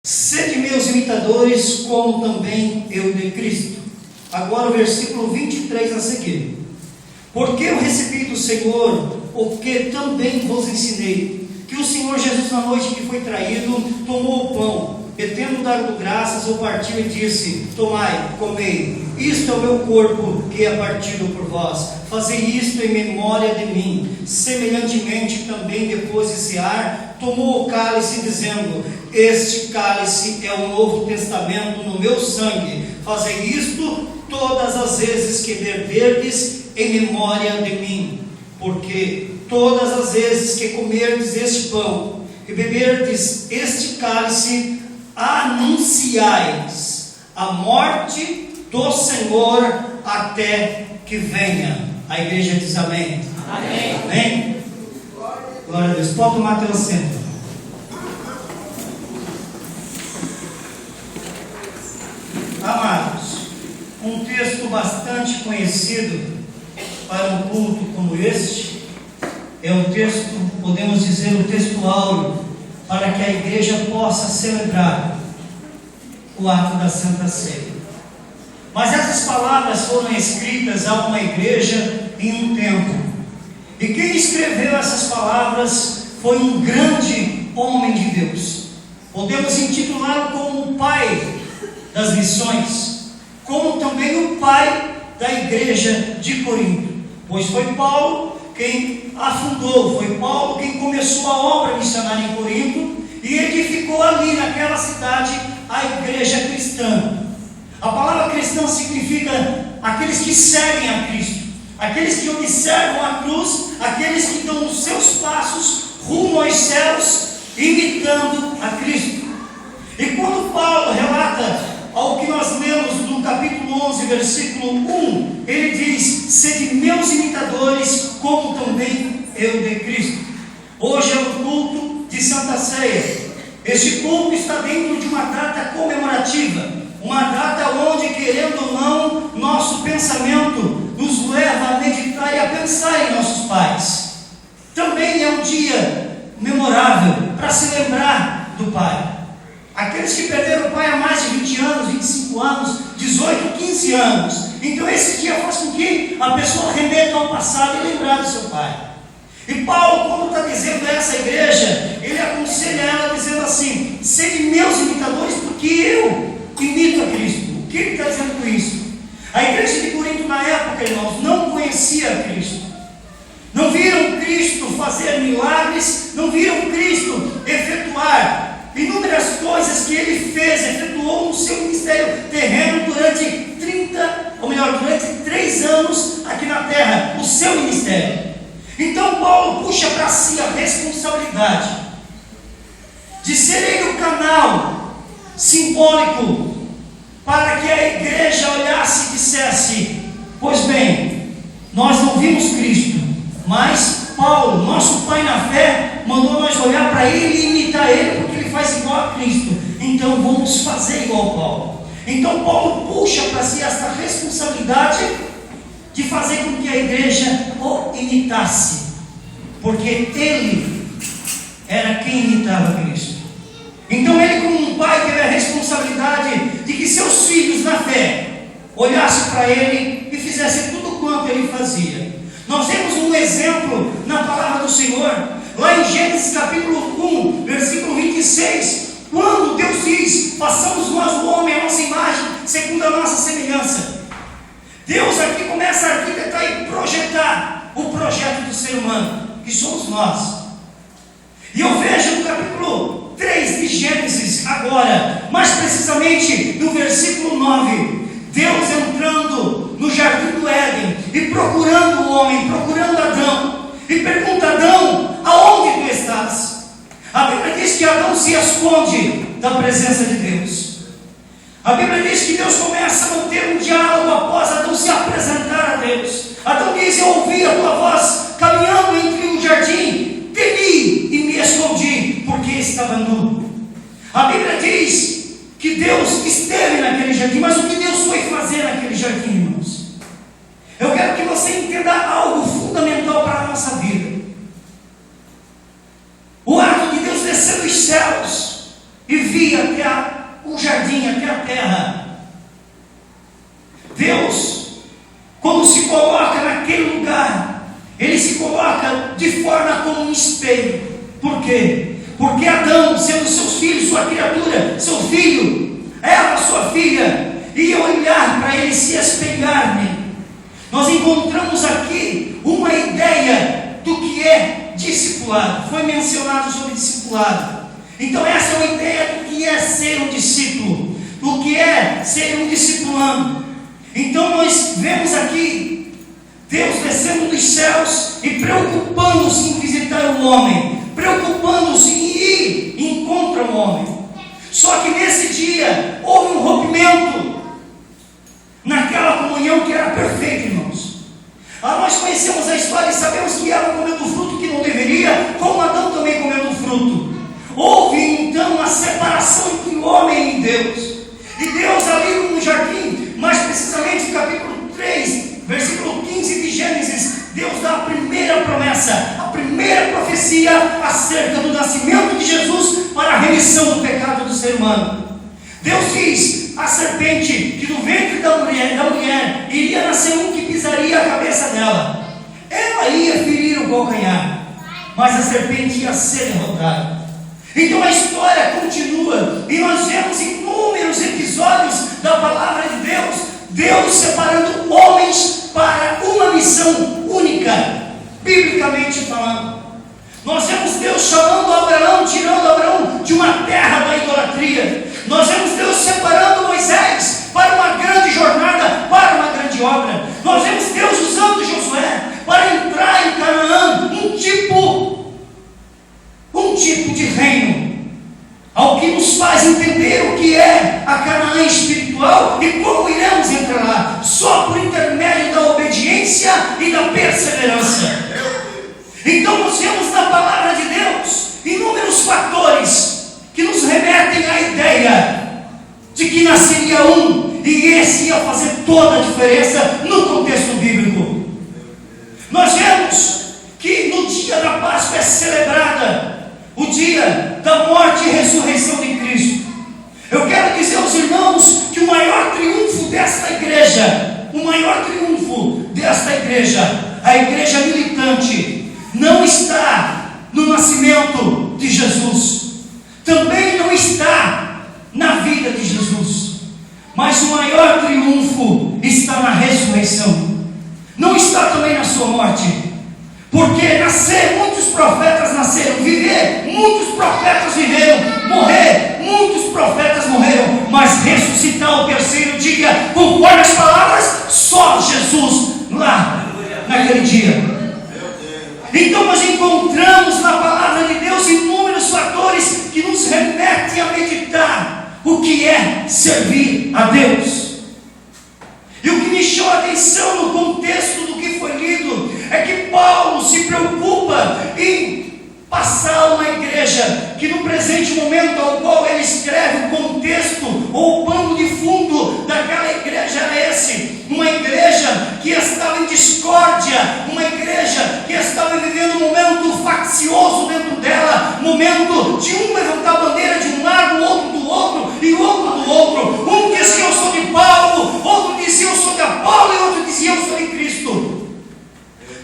Sede meus imitadores, como também eu de Cristo. Agora o versículo 23 a seguir. Porque eu recebi do Senhor o que também vos ensinei, que o Senhor Jesus, na noite que foi traído, tomou o pão, e tendo dado graças, o partiu e disse: tomai, comei, isto é o meu corpo que é partido por vós, fazei isto em memória de mim. Semelhantemente também, depois de cear, tomou o cálice, dizendo: este cálice é o novo testamento no meu sangue, fazei isto todas as vezes que beberdes em memória de mim. Porque todas as vezes que comerdes este pão e beberdes este cálice, anunciais a morte do Senhor até que venha. A igreja diz amém. Amém. Amém. Glória a Deus. Pode tomar teu assento. Amados, um texto bastante conhecido para um culto como este é o texto, podemos dizer, o texto áureo, para que a igreja possa celebrar o ato da Santa Ceia. Mas essas palavras foram escritas a uma igreja em um tempo, e quem escreveu essas palavras foi um grande homem de Deus. Podemos intitulá-lo como o pai das missões, como também o pai da igreja de Corinto, pois foi Paulo quem afundou, foi Paulo quem começou a obra missionária em Corinto e edificou ali naquela cidade a igreja cristã. A palavra cristão significa aqueles que seguem a Cristo, aqueles que observam a cruz, aqueles que dão os seus passos rumo aos céus, imitando a Cristo. E quando Paulo relata ao que nós lemos no capítulo 11, versículo 1, ele diz: sede meus imitadores, como também eu de Cristo. Hoje é o culto de Santa Ceia. Este culto está dentro de uma data comemorativa, uma data onde, querendo ou não, nosso pensamento nos leva a meditar e a pensar em nossos pais. Também é um dia memorável para se lembrar do Pai. Aqueles que perderam o pai há mais de 20 anos, 25 anos, 18, 15 anos. Então esse dia faz com que a pessoa remeta ao passado e lembrar do seu pai. E Paulo, quando está dizendo a essa igreja, ele aconselha ela dizendo assim: sede meus imitadores, porque eu imito a Cristo. O que ele está dizendo com isso? A igreja de Corinto na época, irmãos, não conhecia a Cristo. Não viram Cristo fazer milagres, não viram Cristo efetuar inúmeras coisas que ele fez, efetuou no seu ministério terreno durante 3 anos aqui na terra, o seu ministério. Então Paulo puxa para si a responsabilidade de ser ele o canal simbólico para que a igreja olhasse e dissesse: pois bem, nós não vimos Cristo, mas Paulo, nosso pai na fé, mandou nós olhar para ele e imitar ele, porque ele faz igual a Cristo. Então vamos fazer igual a Paulo. Então Paulo puxa para si essa responsabilidade de fazer com que a igreja o imitasse, porque ele era quem imitava Cristo. Então ele, como um pai, teve a responsabilidade de que seus filhos na fé olhassem para ele e fizessem tudo quanto ele fazia. Nós temos um exemplo na palavra do Senhor, lá em Gênesis capítulo 1, versículo 26, quando Deus diz: façamos nós o homem à nossa imagem, segundo a nossa semelhança. Deus aqui começa a arquitetar e projetar o projeto do ser humano, que somos nós. E eu vejo no capítulo 3 de Gênesis agora, mais precisamente no versículo 9, Deus entrando no jardim do Éden e procurando o homem, procurando Adão, e pergunta: Adão, aonde tu estás? A Bíblia diz que Adão se esconde da presença de Deus. A Bíblia diz que Deus começa a manter um diálogo após Adão se apresentar a Deus. Adão diz: eu ouvi a tua voz caminhando entre o jardim, temi e me escondi, porque estava nu. A Bíblia diz que Deus esteve naquele jardim, mas o que Deus foi fazer naquele jardim, irmãos? Eu quero que você entenda algo fundamental para a nossa vida. O ato de Deus descer dos céus e via até o jardim, até a terra. Deus, quando se coloca naquele lugar, Ele se coloca de forma como um espelho. Por quê? Porque Adão, sendo seus filhos, sua criatura, seu filho, Eva, sua filha, ia olhar para ele, se espelhar nele. Nós encontramos aqui uma ideia do que é discipulado. Foi mencionado sobre discipulado. Então essa é uma ideia do que é ser um discípulo, do que é ser um discipulando. Então nós vemos aqui Deus descendo dos céus e preocupando-se em visitar o homem, preocupando-se em ir em encontro ao homem. Só que nesse dia houve um rompimento naquela comunhão que era perfeita, irmãos. Nós conhecemos a história e sabemos que Eva comeu do fruto que não deveria, como Adão também comeu do fruto. Houve então uma separação entre o homem e Deus. E Deus ali no jardim, mais precisamente no capítulo 3, versículo 15 de Gênesis, Deus dá a primeira promessa, a primeira profecia acerca do nascimento de Jesus para a remissão do pecado do ser humano. Deus diz à serpente que do ventre da mulher iria nascer um que pisaria a cabeça dela. Ela ia ferir o calcanhar, mas a serpente ia ser derrotada. Então a história continua e nós vemos inúmeros episódios da palavra de Deus, Deus separando homens para uma missão única, biblicamente falando. Nós vemos Deus chamando Abraão, tirando Abraão de uma terra da idolatria. Nós vemos Deus separando Moisés para uma grande jornada, para uma grande obra. Nós vemos Deus usando Josué para entrar em Canaã, um tipo de reino, ao que nos faz entender o que é a Canaã espiritual e como iremos entrar lá, só por intermédio da obediência e da perseverança. Então nós vemos na palavra de Deus inúmeros fatores que nos remetem à ideia de que nasceria um e esse ia fazer toda a diferença no contexto bíblico. Nós vemos que no dia da Páscoa é celebrada o dia da morte e ressurreição de Cristo. Eu quero dizer aos irmãos que o maior triunfo desta igreja, a igreja militante, não está no nascimento de Jesus, também não está na vida de Jesus, mas o maior triunfo está na ressurreição, não está também na sua morte. Porque muitos profetas nasceram, muitos profetas viveram, muitos profetas morreram, mas ressuscitar ao terceiro dia, conforme as palavras, só Jesus lá, naquele dia. Então nós encontramos na palavra de Deus inúmeros fatores que nos remetem a meditar o que é servir a Deus. E o que me chama a atenção no contexto do que foi lido é que Paulo se preocupa em passar uma igreja que no presente momento ao qual ele escreve o contexto ou o pano de fundo daquela igreja era esse, uma igreja que estava em discórdia, uma igreja que estava vivendo um momento faccioso dentro dela, momento de um levantar a bandeira de um lado, outro do outro e outro do outro. Um dizia eu sou de Paulo, outro dizia eu sou de Apolo e outro dizia eu sou de Cristo.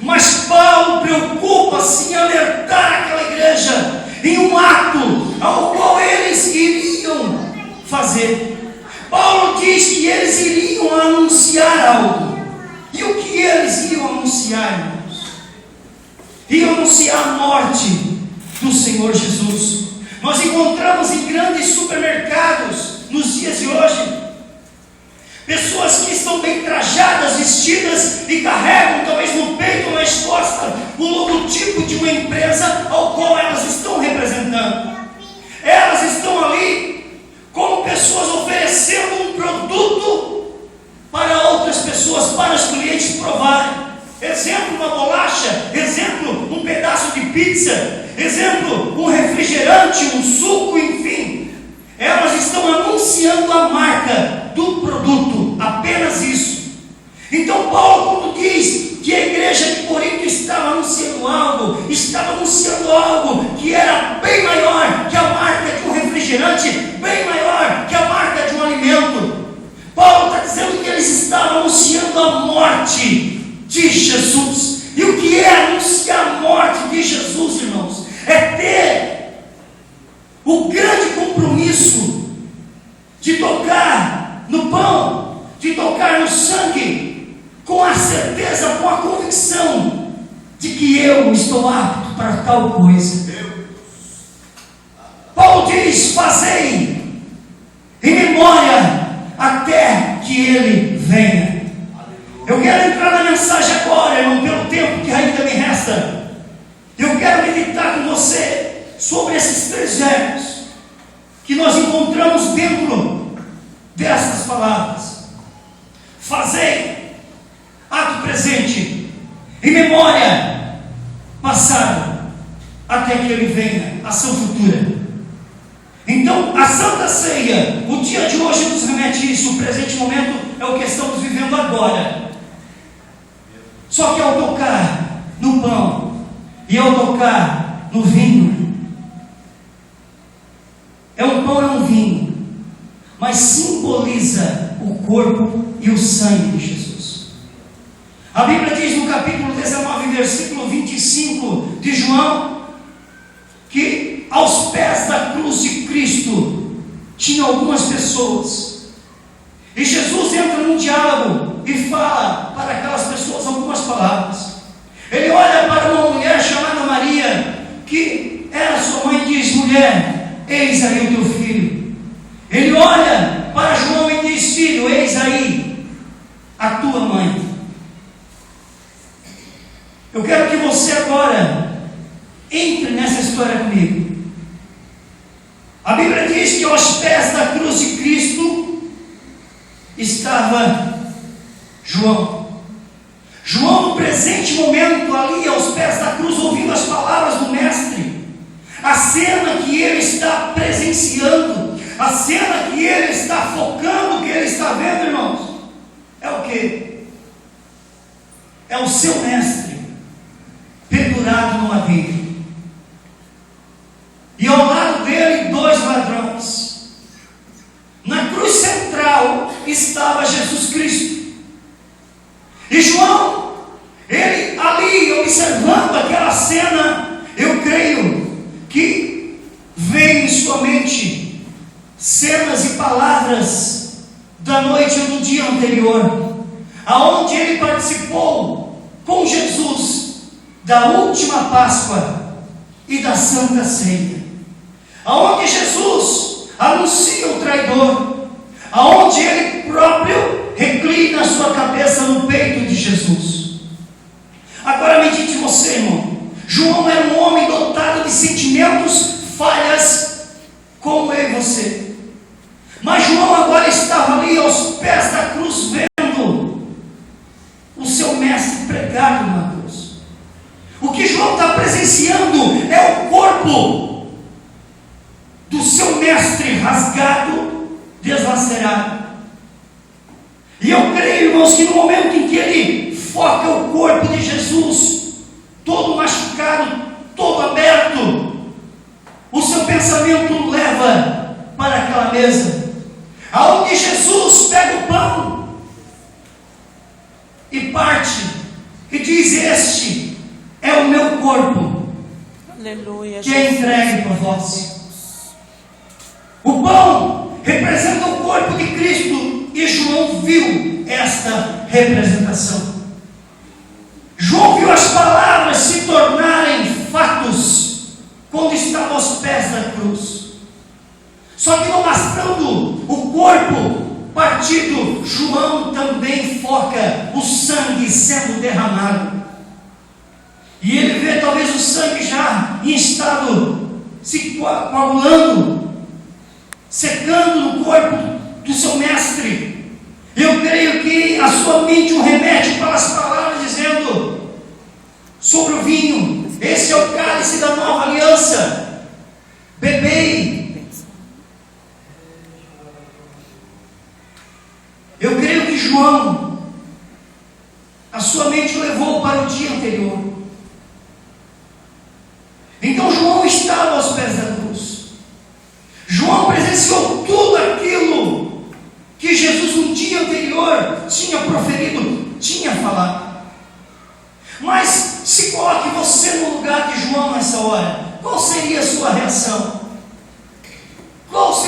Mas Paulo preocupa-se em alertar aquela igreja em um ato ao qual eles iriam fazer. Paulo diz que eles iriam anunciar algo. E o que eles iam anunciar, irmãos? Iam anunciar a morte do Senhor Jesus. Nós encontramos em grandes supermercados nos dias de hoje pessoas que estão bem trajadas, vestidas e carregam talvez no peito ou nas costas o logotipo de uma empresa ao qual elas estão representando. Elas estão ali como pessoas oferecendo um produto para outras pessoas, para os clientes provarem. Exemplo, uma bolacha, exemplo, um pedaço de pizza, exemplo, um refrigerante, um suco, enfim. Elas estão anunciando a marca do produto, apenas isso. Então Paulo, quando diz que a igreja de Corinto estava anunciando algo que era bem maior que a marca de um refrigerante, refrigerante bem maior que a marca de um alimento. Paulo está dizendo que eles estavam anunciando a morte de Jesus. E o que é anunciar a morte de Jesus, irmãos? É ter o grande compromisso de tocar no pão, de tocar no sangue, com a certeza, com a convicção de que eu estou apto para tal coisa. Paulo diz: fazei em memória até que ele venha. Eu quero entrar na mensagem agora, irmão, pelo tempo que ainda me resta. Eu quero meditar com você sobre esses 3 verbos que nós encontramos dentro dessas palavras. Fazei, ato presente, em memória passada, até que ele venha, ação futura. Então, a Santa Ceia, o dia de hoje nos remete a isso. O presente momento é o que estamos vivendo agora. Só que ao tocar no pão e ao tocar no vinho, é um pão, é um vinho, mas simboliza o corpo e o sangue de Jesus. A Bíblia diz no capítulo 19, versículo 25 de João, que aos pés da cruz de Cristo tinha algumas pessoas, e Jesus entra num diálogo e fala para aquelas pessoas algumas palavras. Ele olha para uma mulher chamada Maria, que era sua mãe, e diz: mulher, eis aí o teu filho. Ele olha para João e diz: filho, eis aí a tua mãe. Eu quero que você agora entre nessa história comigo. A Bíblia diz que aos pés da cruz de Cristo estava João. João, no presente momento, ali aos pés da cruz, ouvindo as palavras do Mestre. A cena que ele está presenciando, a cena que ele está focando, que ele está vendo, irmãos, é o quê? É o seu Mestre pendurado no madeiro, e ao lado dele 2 ladrões. Na cruz central estava Jesus Cristo. E João, ele ali observando aquela cena, eu creio que vem em sua mente cenas e palavras da noite ou do dia anterior, aonde ele participou com Jesus da última Páscoa e da Santa Ceia, aonde Jesus anuncia o traidor, aonde ele próprio reclina a sua cabeça no peito de Jesus. Agora medite você, irmão. João era um homem dotado de sentimentos, falhas, como eu e você. Mas João agora estava ali aos pés da cruz, vendo o seu mestre pregado na cruz. O que João está presenciando é o corpo do seu mestre rasgado, deslacerado. E eu creio, irmãos, que no momento em que ele foca o corpo de Jesus, todo machucado, todo aberto, o seu pensamento leva para aquela mesa, aonde Jesus pega o pão e parte, e diz: este é o meu corpo, aleluia, que é entregue por vós. O pão representa o corpo de Cristo, e João viu esta representação. João viu as palavras se tornarem fatos quando estava aos pés da cruz. Só que não bastando o corpo partido, João também foca o sangue sendo derramado. E ele vê talvez o sangue já em estado se coagulando, secando no corpo do seu mestre. Eu creio que a sua mente o remete para as palavras dizendo sobre o vinho: esse é o cálice da nova aliança, bebei. Eu creio que João, a sua mente o levou para o dia anterior. Então João estava aos pés da cruz. João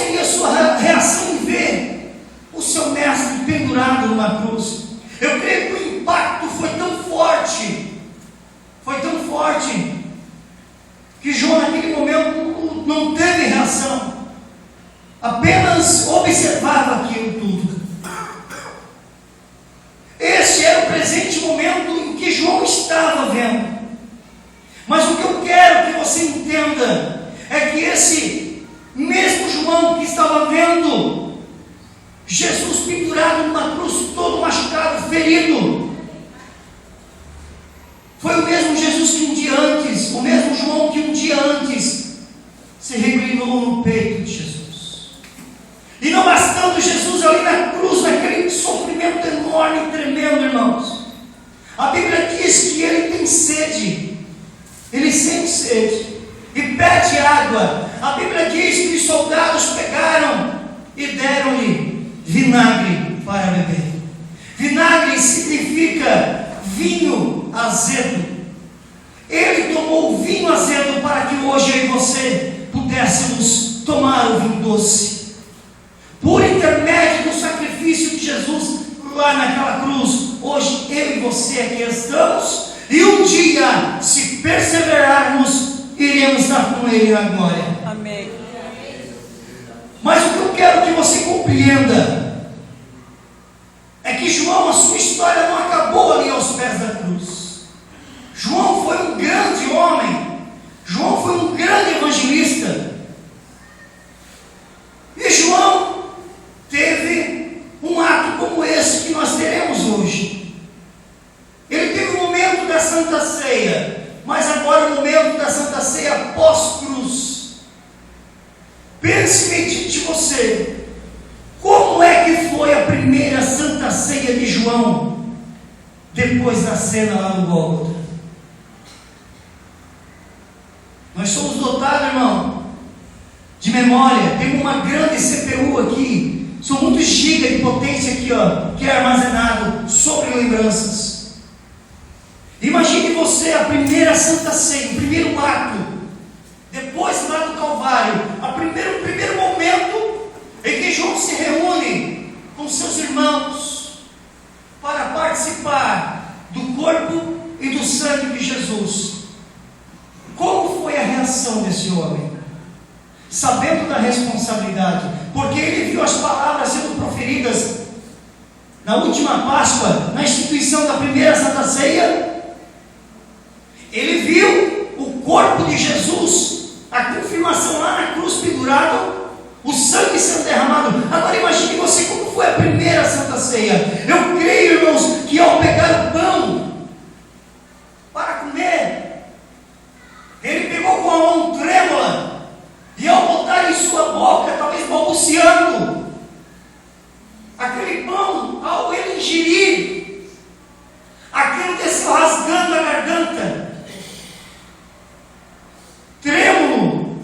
seria a sua reação em ver o seu mestre pendurado numa cruz? Eu creio que o impacto foi tão forte, que João naquele momento não teve reação, apenas observava aquilo tudo. Esse era o presente momento em que João estava vendo. Mas o que eu quero que você entenda é que esse mesmo João que estava vendo Jesus pendurado numa cruz, todo machucado, ferido, foi o mesmo Jesus que um dia antes, o mesmo João que um dia antes se reclinou no peito de Jesus. E não bastando Jesus ali na cruz, naquele sofrimento enorme e tremendo, irmãos, a Bíblia diz que ele tem sede, ele sente sede e pede água. A Bíblia diz que os soldados pegaram e deram-lhe vinagre para beber. Vinagre significa vinho azedo. Ele tomou o vinho azedo para que hoje eu e você pudéssemos tomar o vinho doce. Por intermédio do sacrifício de Jesus lá naquela cruz, hoje eu e você aqui estamos, e um dia, se perseverarmos, iremos estar com Ele na glória. Amém. Mas o que eu quero que você compreenda é que João, a sua história não acabou ali aos pés da cruz. João foi um grande homem, João foi um grande evangelista, e João teve um ato como esse que nós teremos hoje. Ele teve o momento da Santa Ceia, mas agora o momento da Santa Ceia pós-cruz. Pense e medite você, como é que foi a primeira Santa Ceia de João, depois da cena lá no Gólgota? Nós somos dotados, irmão, de memória, temos uma grande CPU aqui, são muitos gigas de potência aqui, ó, que é armazenado sobre lembranças. Imagine você a primeira Santa Ceia, o primeiro ato, depois lá do Calvário, o primeiro momento em que João se reúne com seus irmãos para participar do corpo e do sangue de Jesus. Como foi a reação desse homem? Sabendo da responsabilidade, porque ele viu as palavras sendo proferidas na última Páscoa, na instituição da primeira Santa Ceia. Ele viu o corpo de Jesus, a confirmação lá na cruz pendurado, o sangue sendo derramado. Agora imagine você como foi a primeira Santa Ceia. Eu creio, irmãos, que ao pegar o pão para comer, ele pegou com a mão trêmula, e ao botar em sua boca, talvez balbuciando, aquele pão, ao ele ingerir, aquilo desceu rasgando a garganta, trêmulo,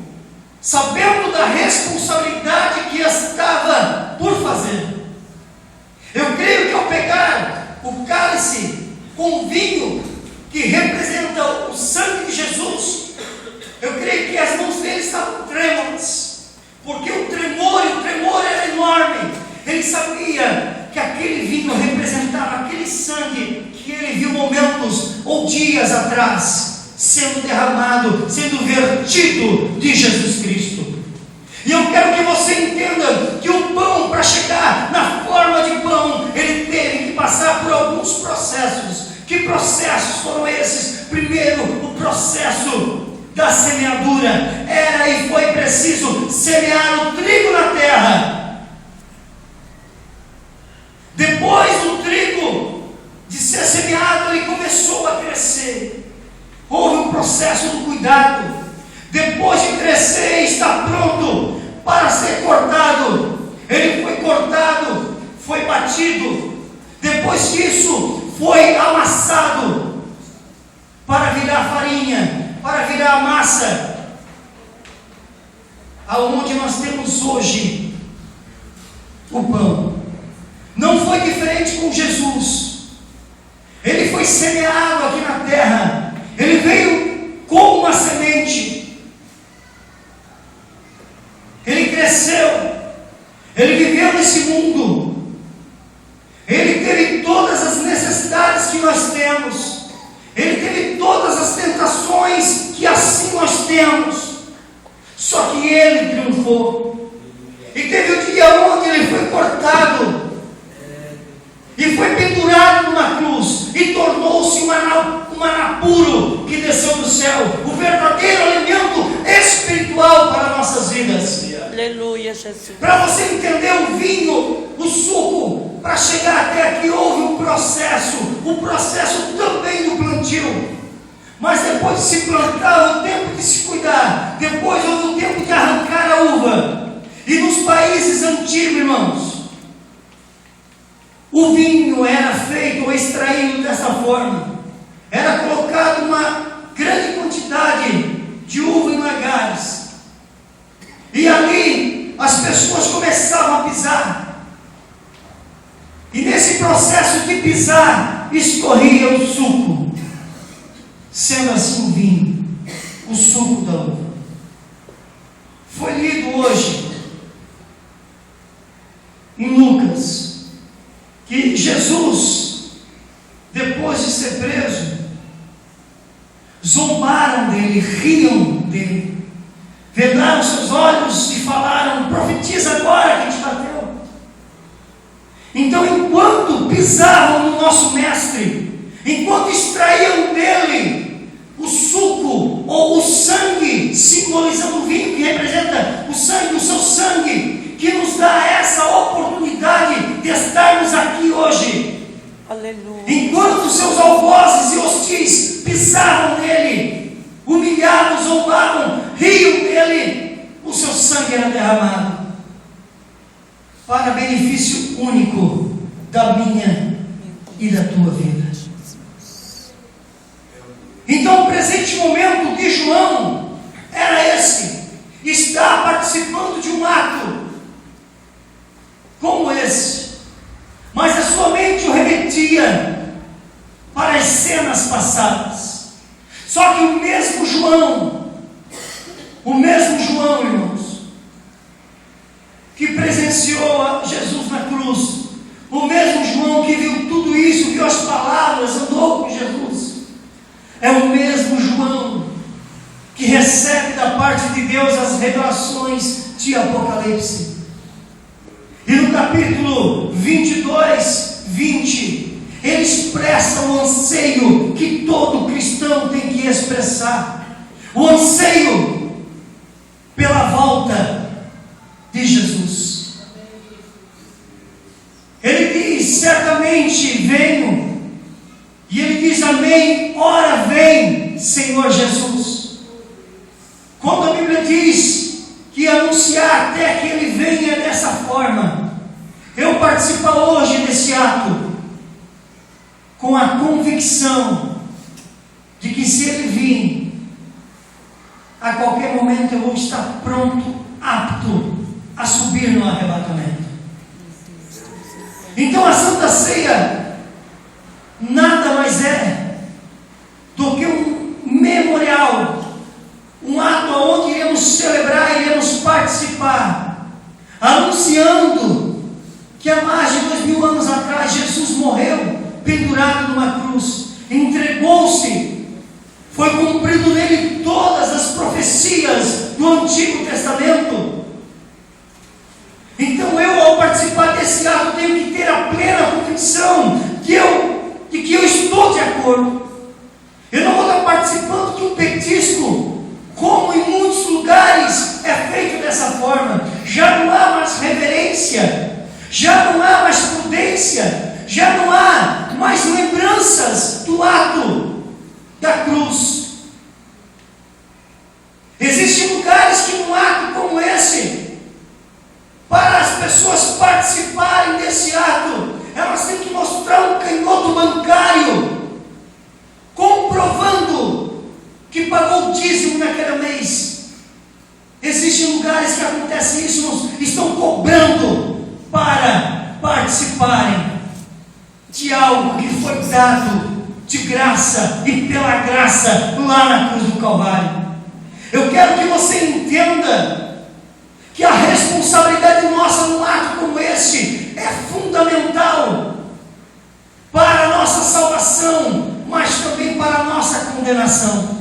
sabendo da responsabilidade que estava por fazer. Eu creio que ao pegar o cálice com vinho, que representa o sangue de Jesus, eu creio que as mãos dele estavam trêmulas, porque o tremor era enorme. Ele sabia que aquele vinho representava aquele sangue que ele viu momentos ou dias atrás sendo derramado, sendo vertido de Jesus Cristo. E eu quero que você entenda que o pão, para chegar na forma de pão, ele teve que passar por alguns processos. Que processos foram esses? Primeiro, o processo da semeadura. Era e foi preciso semear o trigo na terra. Depois do trigo de ser semeado, ele começou a crescer. Houve um processo do cuidado. Depois de crescer e estar pronto para ser cortado, ele foi cortado, foi batido. Depois disso, foi amassado para virar farinha, para virar a massa, aonde nós temos hoje o pão. Não foi diferente com Jesus. Ele foi semeado aqui na terra. Ele veio como uma semente. Ele cresceu. Ele viveu nesse mundo, ele teve todas as necessidades que nós temos, ele teve todas as tentações que assim nós temos, só que ele triunfou. E teve o dia onde ele foi cortado e foi pendurado numa cruz e tornou-se um maná puro que desceu do céu, o verdadeiro alimento espiritual para nossas vidas. Aleluia, Jesus. Para você entender o vinho, o suco, para chegar até aqui houve um processo, o processo também do plantio. Mas depois de se plantar, houve o tempo de se cuidar, depois houve o tempo de arrancar a uva. E nos países antigos, irmãos, o vinho era feito ou extraído dessa forma. Era colocado uma grande quantidade de uva em lagares. E ali as pessoas começavam a pisar. E nesse processo de pisar, escorria o suco. Sendo assim o vinho, o suco da uva. Foi lido hoje em Lucas que Jesus, depois de ser preso, zombaram dele, riam dele, vendaram seus olhos e falaram: profetiza agora que te bateu. Então, enquanto pisavam no nosso mestre, enquanto extraíam dele o suco ou o sangue, simbolizando o vinho que representa o sangue, o seu sangue, que nos dá essa oportunidade de estarmos aqui hoje. Aleluia. Enquanto seus algozes e hostis pisavam nele, humilhavam, zombavam, riam dele, o seu sangue era derramado para benefício único da minha e da tua vida. Então o presente momento de João era esse: estar participando de um ato como esse, mas a sua mente o remetia para as cenas passadas. Só que o mesmo João, irmãos, que presenciou Jesus na cruz, o mesmo João que viu tudo isso, viu as palavras, andou com Jesus, é o mesmo João que recebe da parte de Deus as revelações de Apocalipse. E no capítulo 22, 20, ele expressa o anseio que todo cristão tem que expressar, o anseio pela volta de Jesus. Ele diz: certamente venho. E ele diz: amém, ora vem, Senhor Jesus. Quando a Bíblia diz que anunciar até que ele venha dessa forma, eu participo hoje desse ato com a convicção de que se ele vir, a qualquer momento eu vou estar pronto, apto a subir no arrebatamento. Então a Santa Ceia nada mais é do que um memorial, um ato onde iremos celebrar, iremos participar, anunciando que há mais de 2000 anos atrás Jesus morreu pendurado numa cruz, entregou-se, foi cumprido nele todas as profecias do Antigo Testamento. Então eu, ao participar desse ato, tenho que ter a plena convicção de que eu estou de acordo. Eu não vou estar participando de um petisco, como em muitos lugares é feito dessa forma. Já não há mais reverência, já não há mais prudência, já não há mais lembranças do ato da cruz. Existem lugares que num ato como esse, para as pessoas participarem desse ato, elas têm que mostrar um canhoto bancário, comprovando que pagou o dízimo naquele mês. Existem lugares que acontece isso, estão cobrando para participarem de algo que foi dado de graça e pela graça lá na cruz do Calvário. Eu quero que você entenda que a responsabilidade nossa no ato fundamental para a nossa salvação, mas também para a nossa condenação.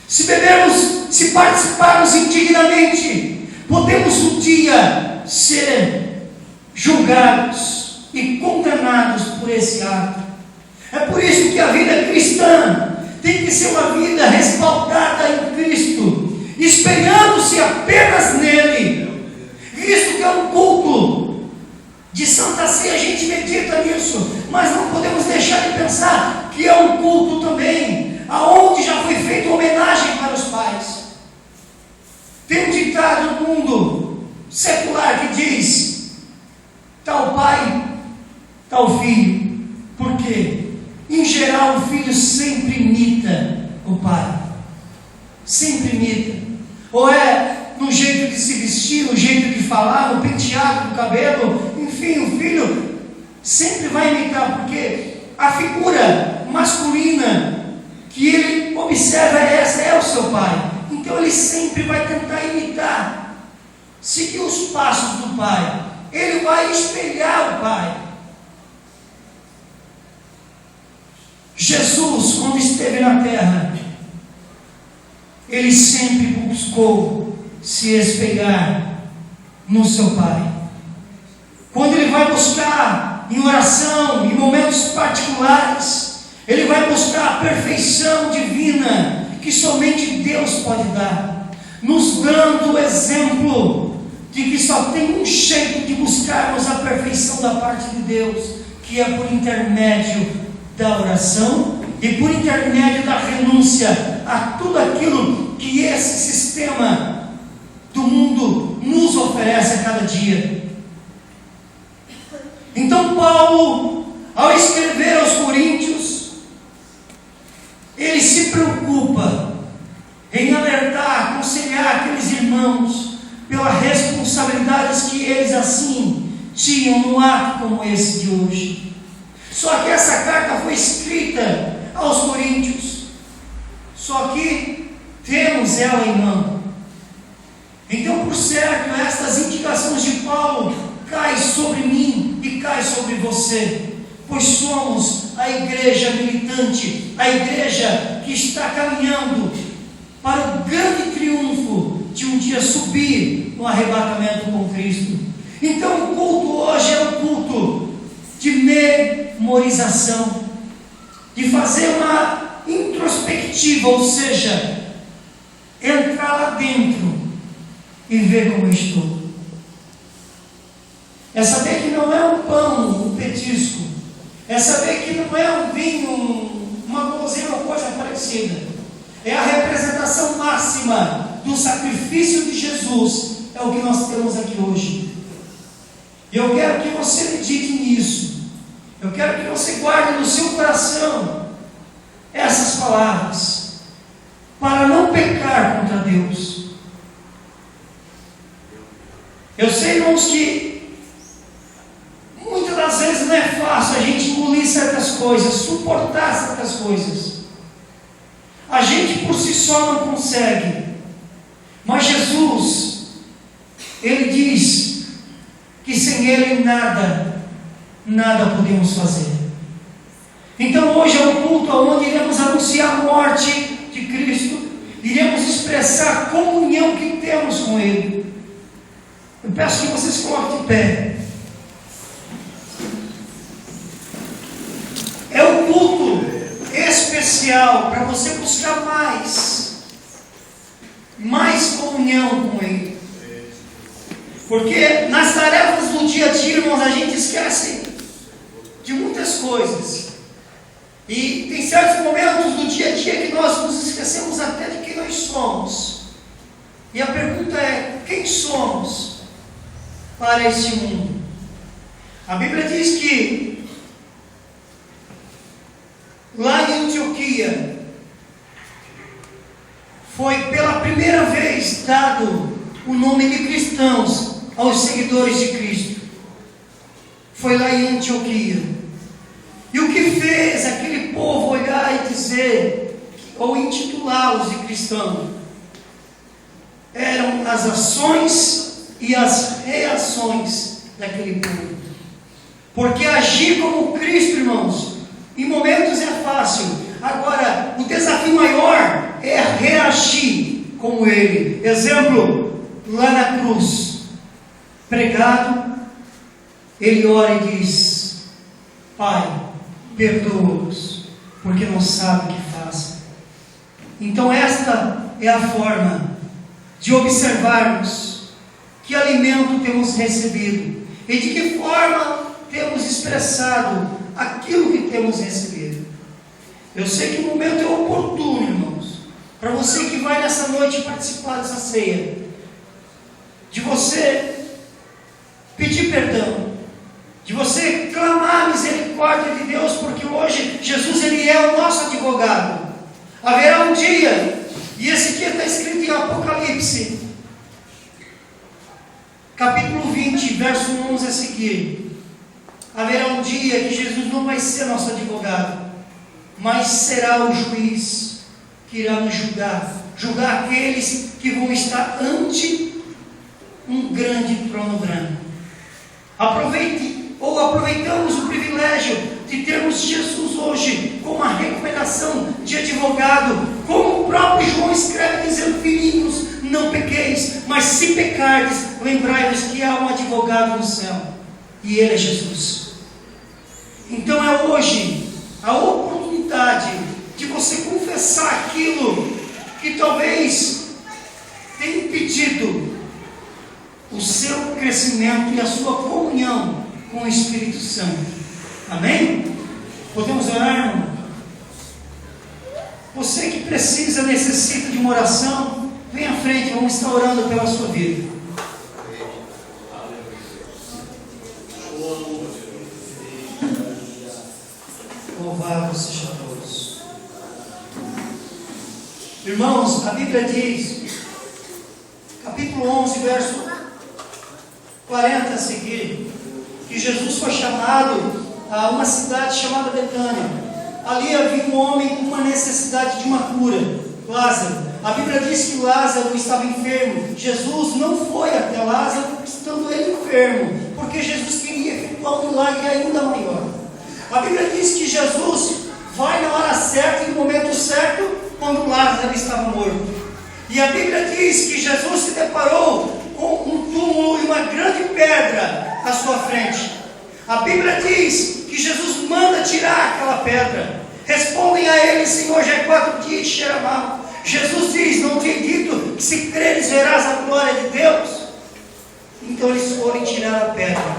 Se bebermos, se participarmos indignamente, podemos um dia ser julgados e condenados por esse ato. É por isso que a vida cristã tem que ser uma vida respaldada em Cristo, espelhando-se apenas nele. Cristo que é um culto de Santa Ceia, a gente medita nisso, mas não podemos deixar de pensar que é um culto também, aonde já foi feita homenagem para os pais. Tem um ditado no mundo secular que diz: tal pai, tal filho. Por quê? Em geral, o filho sempre imita o pai. Sempre imita. Ou é no jeito de se vestir, no jeito de falar, no penteado do cabelo. Enfim, o filho sempre vai imitar, porque a figura masculina que ele observa é o seu pai. Então ele sempre vai tentar imitar, seguir os passos do pai. Ele vai espelhar o pai. Jesus, quando esteve na terra, ele sempre buscou se espelhar no seu pai. Quando ele vai buscar em oração, em momentos particulares, ele vai buscar a perfeição divina que somente Deus pode dar, nos dando o exemplo de que só tem um jeito de buscarmos a perfeição da parte de Deus, que é por intermédio da oração e por intermédio da renúncia a tudo aquilo que esse sistema do mundo nos oferece a cada dia. Então Paulo, ao escrever aos Coríntios, ele se preocupa em alertar, aconselhar aqueles irmãos pelas responsabilidades que eles assim tinham no ato como esse de hoje. Só que essa carta foi escrita aos Coríntios, só que temos ela em mão. Então, por certo, estas indicações de Paulo caem sobre mim e caem sobre você, pois somos a igreja militante, a igreja que está caminhando para o grande triunfo de um dia subir no arrebatamento com Cristo. Então o culto hoje é um culto de memorização, de fazer uma introspectiva, ou seja, entrar lá dentro e ver como eu estou. É saber que não é um pão, um petisco. É saber que não é um vinho, uma guloseima ou coisa parecida. É a representação máxima do sacrifício de Jesus. É o que nós temos aqui hoje. E eu quero que você medite nisso. Eu quero que você guarde no seu coração essas palavras, para não pecar contra Deus. Eu sei, irmãos, que muitas das vezes não é fácil a gente engolir certas coisas, suportar certas coisas. A gente por si só não consegue. Mas Jesus, Ele diz que sem Ele nada podemos fazer. Então hoje é um culto onde iremos anunciar a morte de Cristo, iremos expressar a comunhão que temos com Ele. Eu peço que vocês coloquem de pé. É um culto especial para você buscar mais comunhão com Ele. Porque nas tarefas do dia a dia, irmãos, a gente esquece de muitas coisas. E tem certos momentos do dia a dia que nós nos esquecemos até de quem nós somos. E a pergunta é: quem somos para este mundo? A Bíblia diz que lá em Antioquia foi pela primeira vez dado o nome de cristãos aos seguidores de Cristo. Foi lá em Antioquia. E o que fez aquele povo olhar e dizer, ou intitulá-los de cristão, eram as ações e as reações daquele povo. Porque agir como Cristo, irmãos, em momentos é fácil. Agora, o desafio maior é reagir como Ele. Exemplo, lá na cruz, pregado, Ele ora e diz: Pai, perdoa-os, porque não sabem o que fazem. Então esta é a forma de observarmos que alimento temos recebido e de que forma temos expressado aquilo que temos recebido. Eu sei que o momento é oportuno, irmãos, para você que vai nessa noite participar dessa ceia, de você pedir perdão, de você clamar a misericórdia de Deus, porque hoje Jesus ele é o nosso advogado. Haverá um dia, e esse dia está escrito em Apocalipse, capítulo 20, verso 11 a seguir. Haverá um dia que Jesus não vai ser nosso advogado, mas será o juiz que irá nos julgar aqueles que vão estar ante um grande trono branco. Aproveitamos o privilégio de termos Jesus hoje como uma recomendação de advogado, como o próprio João escreve dizendo: filhinhos, não pequeis, mas se pecardes, lembrai-vos que há um advogado no céu, e ele é Jesus. Então é hoje a oportunidade de você confessar aquilo que talvez tenha impedido o seu crescimento e a sua comunhão com o Espírito Santo. Amém? Podemos orar, irmão? Você que precisa, necessita de uma oração, vem à frente, vamos estar orando pela sua vida. Louvado seja Deus. Irmãos, a Bíblia diz, capítulo 11, verso 40 a seguir, que Jesus foi chamado a uma cidade chamada Betânia. Ali havia um homem com uma necessidade de uma cura, Lázaro. A Bíblia diz que Lázaro estava enfermo. Jesus não foi até Lázaro estando ele enfermo, porque Jesus queria efetuar um milagre ainda maior. A Bíblia diz que Jesus vai na hora certa e no momento certo, quando Lázaro estava morto. E a Bíblia diz que Jesus se deparou com um túmulo e uma grande pedra à sua frente. A Bíblia diz que Jesus manda tirar aquela pedra. Respondem a ele: Senhor, já é 4 dias e cheira mal. Jesus diz: não te dito que se creres verás a glória de Deus? Então eles foram tirar a pedra.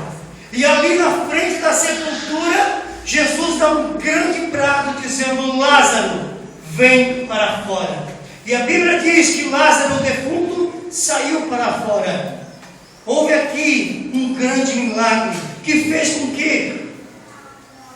E ali na frente da sepultura, Jesus dá um grande brado dizendo: Lázaro, vem para fora. E a Bíblia diz que Lázaro, o defunto, saiu para fora. Houve aqui um grande milagre que fez com que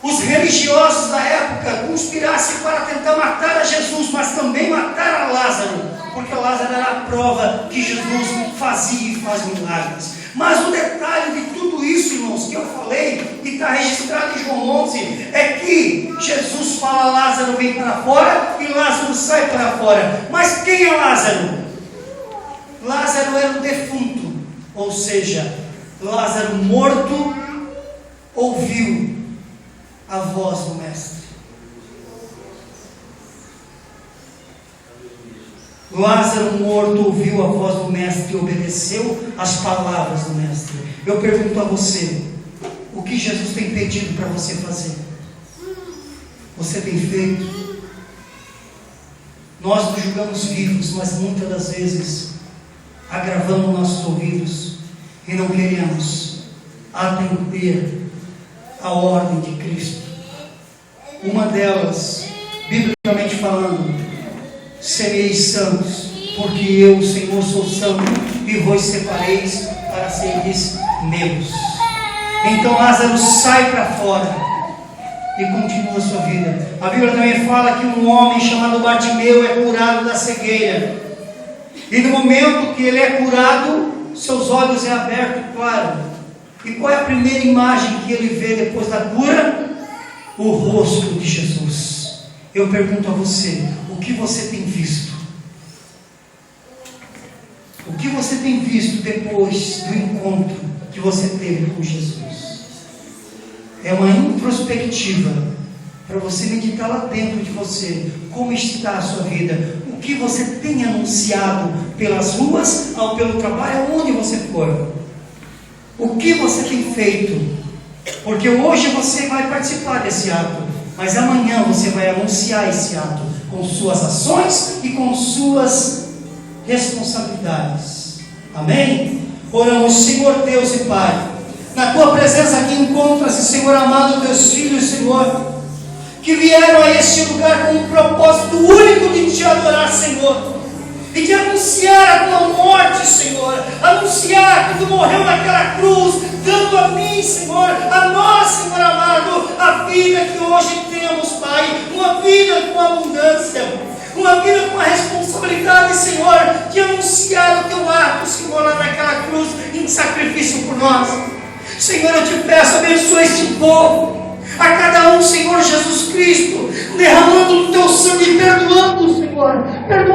os religiosos da época conspirassem para tentar matar a Jesus, mas também matar a Lázaro, porque Lázaro era a prova que Jesus fazia e faz milagres. Mas o detalhe de tudo isso, irmãos, que eu falei e está registrado em João 11, é que Jesus fala: Lázaro, vem para fora, e Lázaro sai para fora. Mas quem é Lázaro? Lázaro era um defunto, ou seja, Lázaro morto ouviu a voz do Mestre. Lázaro morto ouviu a voz do Mestre e obedeceu às palavras do Mestre. Eu pergunto a você: o que Jesus tem pedido para você fazer? Você tem feito? Nós nos julgamos vivos, mas muitas das vezes agravamos nossos ouvidos e não queremos atender a ordem de Cristo. Uma delas, biblicamente falando: sereis santos, porque eu, Senhor, sou santo, e vos separeis para seres meus. Então Lázaro sai para fora e continua a sua vida. A Bíblia também fala que um homem chamado Bartimeu é curado da cegueira, e no momento que ele é curado, seus olhos é aberto, claro. E qual é a primeira imagem que ele vê depois da cura? O rosto de Jesus. Eu pergunto a você: o que você tem visto? O que você tem visto depois do encontro que você teve com Jesus? é uma introspectiva para você meditar lá dentro de você, como está a sua vida, o que você tem anunciado pelas ruas, ou pelo trabalho, onde você for, o que você tem feito, porque hoje você vai participar desse ato, mas amanhã você vai anunciar esse ato, com suas ações e com suas responsabilidades, amém? Oramos. Senhor Deus e Pai, na Tua presença aqui encontra-se, Senhor amado, Teus filhos, Senhor, que vieram a este lugar com um propósito único de Te adorar, Senhor, e de anunciar a Tua morte, Senhor, anunciar que Tu morreu naquela cruz, dando a mim, Senhor, a nós, Senhor amado, a vida que hoje temos, Pai, uma vida com abundância, uma vida com a responsabilidade, Senhor, de anunciar o Teu ato, Senhor, lá naquela cruz, em sacrifício por nós. Senhor, eu Te peço, abençoa este povo, a cada um, Senhor Jesus Cristo, derramando o Teu sangue, perdoando, Senhor, perdoando